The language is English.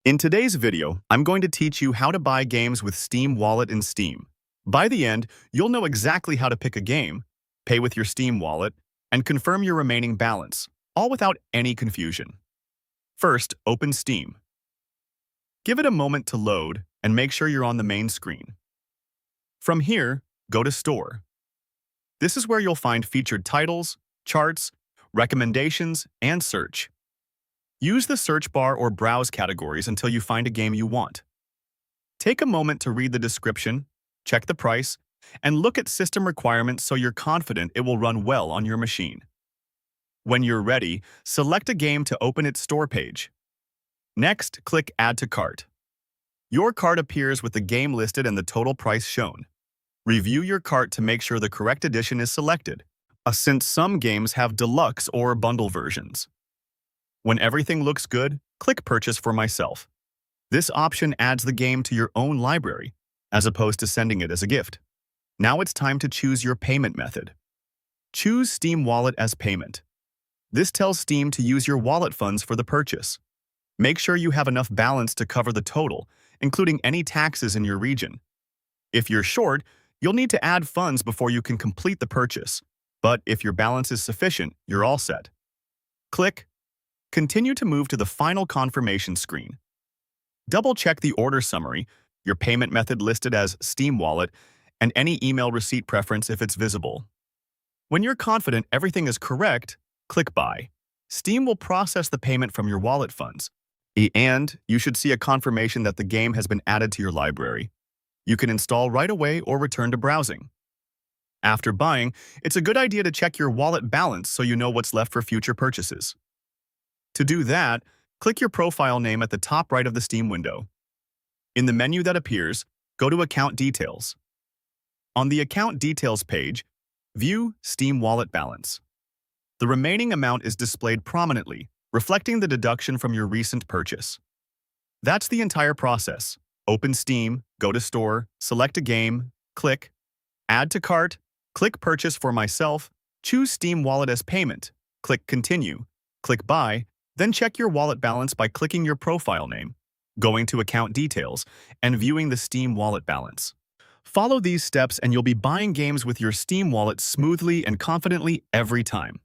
In today's video, I'm going to teach you how to buy games with Steam Wallet in Steam. By the end, you'll know exactly how to pick a game, pay with your Steam Wallet, and confirm your remaining balance, all without any confusion. First, open Steam. Give it a moment to load and make sure you're on the main screen. From here, go to Store. This is where you'll find featured titles, charts, recommendations, and search. Use the search bar or browse categories until you find a game you want. Take a moment to read the description, check the price, and look at system requirements so you're confident it will run well on your machine. When you're ready, select a game to open its store page. Next, click Add to Cart. Your cart appears with the game listed and the total price shown. Review your cart to make sure the correct edition is selected, since some games have deluxe or bundle versions. When everything looks good, click Purchase for myself. This option adds the game to your own library, as opposed to sending it as a gift. Now it's time to choose your payment method. Choose Steam Wallet as payment. This tells Steam to use your wallet funds for the purchase. Make sure you have enough balance to cover the total, including any taxes in your region. If you're short, you'll need to add funds before you can complete the purchase. But if your balance is sufficient, you're all set. Click Continue to move to the final confirmation screen. Double-check the order summary, your payment method listed as Steam Wallet, and any email receipt preference if it's visible. When you're confident everything is correct, click Buy. Steam will process the payment from your wallet funds, and you should see a confirmation that the game has been added to your library. You can install right away or return to browsing. After buying, it's a good idea to check your wallet balance so you know what's left for future purchases. To do that, click your profile name at the top right of the Steam window. In the menu that appears, go to Account Details. On the Account Details page, view Steam Wallet Balance. The remaining amount is displayed prominently, reflecting the deduction from your recent purchase. That's the entire process. Open Steam, go to Store, select a game, click Add to Cart, click Purchase for myself, choose Steam Wallet as payment, click Continue, click Buy, then check your wallet balance by clicking your profile name, going to Account Details, and viewing the Steam Wallet balance. Follow these steps and you'll be buying games with your Steam Wallet smoothly and confidently every time.